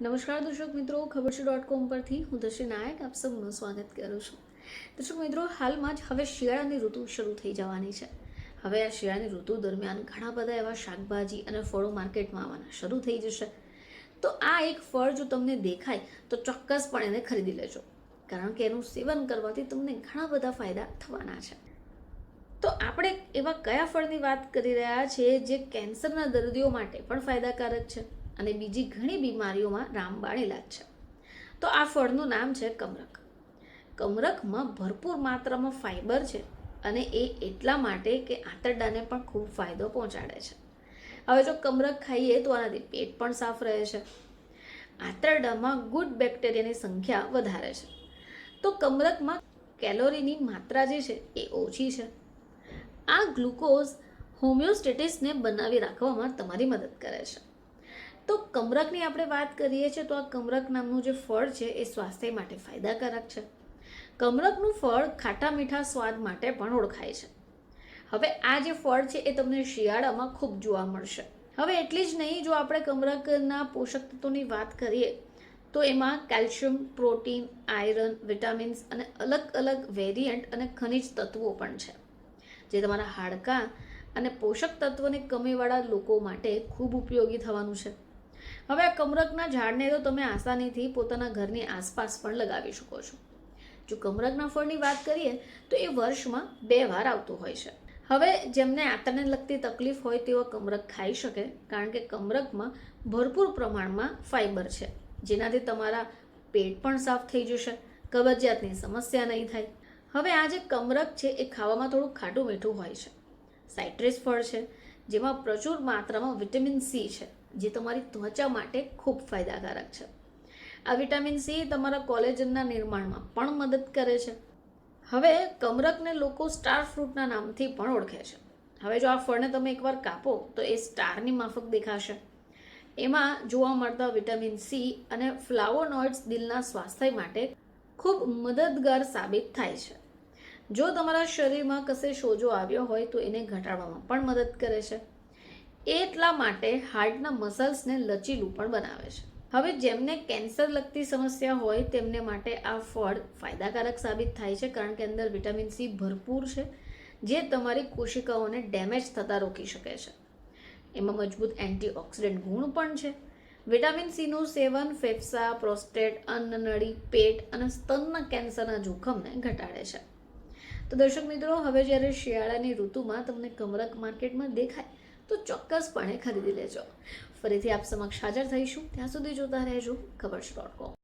નમસ્કાર દર્શક મિત્રો, ખબર છે .com પરથી હું દર્શી નાયક આપ સૌનું સ્વાગત કરું છું. દર્શક મિત્રો, હાલમાં જ હવે શિયાળાની ઋતુ શરૂ થઈ જવાની છે. હવે આ શિયાળાની ઋતુ દરમિયાન ઘણા બધા એવા શાકભાજી અને ફળો માર્કેટમાં આવવાના શરૂ થઈ જશે. તો આ એક ફળ જો તમને દેખાય તો ચોક્કસપણે એને ખરીદી લેજો, કારણ કે એનું સેવન કરવાથી તમને ઘણા બધા ફાયદા થવાના છે. તો આપણે એવા કયા ફળની વાત કરી રહ્યા છીએ જે કેન્સરના દર્દીઓ માટે પણ ફાયદાકારક છે અને બીજી ઘણી બીમારીઓમાં રામબાણ ઇલાજ છે. તો આ ફળનું નામ છે કમરક. કમરકમાં ભરપૂર માત્રામાં ફાઇબર છે અને એ એટલા માટે કે આંતરડાને પણ ખૂબ ફાયદો પહોંચાડે છે. હવે જો કમરક ખાઈએ તો આનાથી પેટ પણ સાફ રહે છે. આંતરડામાં ગુડ બેક્ટેરિયાની સંખ્યા વધારે છે. તો કમરકમાં કેલોરીની માત્રા જે છે એ ઓછી છે. આ ગ્લુકોઝ હોમિયોસ્ટેટિસને બનાવી રાખવામાં તમારી મદદ કરે છે. તો કમરકની આપણે વાત કરીએ છીએ તો આ કમરક નામનું જે ફળ છે એ સ્વાસ્થ્ય માટે ફાયદાકારક છે. કમરકનું ફળ ખાટા મીઠા સ્વાદ માટે પણ ઓળખાય છે. હવે આ જે ફળ છે એ તમને શિયાળામાં ખૂબ જોવા મળશે. હવે એટલી જ નહીં, જો આપણે કમરકના પોષક તત્વોની વાત કરીએ તો એમાં કેલ્શિયમ, પ્રોટીન, આયરન, વિટામિન્સ અને અલગ અલગ વેરિયન્ટ અને ખનિજ તત્વો પણ છે, જે તમારા હાડકાં અને પોષક તત્વોની કમીવાળા લોકો માટે ખૂબ ઉપયોગી થવાનું છે. હવે આ કમરકના ઝાડને તો તમે આસાનીથી પોતાના ઘરની આસપાસ પણ લગાવી શકો છો. જો કમરકના ફળની વાત કરીએ તો એ વર્ષમાં 2 વાર આવતું હોય છે. હવે જેમને આંતરને લગતી તકલીફ હોય તેઓ કમરક ખાઈ શકે, કારણ કે કમરકમાં ભરપૂર પ્રમાણમાં ફાઇબર છે, જેનાથી તમારા પેટ પણ સાફ થઈ જશે, કબજિયાતની સમસ્યા નહીં થાય. હવે આ જે કમરક છે એ ખાવામાં થોડું ખાટું મીઠું હોય છે. સાઇટ્રસ ફળ છે જેમાં પ્રચુર માત્રામાં વિટામિન સી છે, જે તમારી ત્વચા માટે ખૂબ ફાયદાકારક છે. આ વિટામિન સી તમારા કોલેજનના નિર્માણમાં પણ મદદ કરે છે. હવે કમરકને લોકો સ્ટાર ફ્રૂટના નામથી પણ ઓળખે છે. હવે જો આ ફળને તમે એકવાર કાપો તો એ સ્ટારની માફક દેખાશે. એમાં જોવા મળતા વિટામિન સી અને ફ્લાવોનોઇડ્સ દિલના સ્વાસ્થ્ય માટે ખૂબ મદદગાર સાબિત થાય છે. જો તમારા શરીરમાં કશે સોજો આવ્યો હોય તો એને ઘટાડવામાં પણ મદદ કરે છે. એટલા માટે હાર્ટના મસલ્સને લચીલું પણ બનાવે છે. હવે જેમને કેન્સર લગતી સમસ્યા હોય તેમને માટે આ ફળ ફાયદાકારક સાબિત થાય છે, કારણ કે અંદર વિટામિન સી ભરપૂર છે, જે તમારી કોશિકાઓને ડેમેજ થતાં રોકી શકે છે. એમાં મજબૂત એન્ટીઓક્સિડન્ટ ગુણ પણ છે. વિટામિન સીનું સેવન ફેફસા, પ્રોસ્ટેટ, અન્નનળી, પેટ અને સ્તનના કેન્સરના જોખમને ઘટાડે છે. તો દર્શક મિત્રો, હવે જ્યારે શિયાળાની ઋતુમાં તમને કમરક માર્કેટમાં દેખાય તો ચોક્કસપણે ખરીદી લેજો. ફરીથી આપ સમક્ષ હાજર થઈશું. ત્યાં સુધી જોતા રહેજો ખબર છે .com.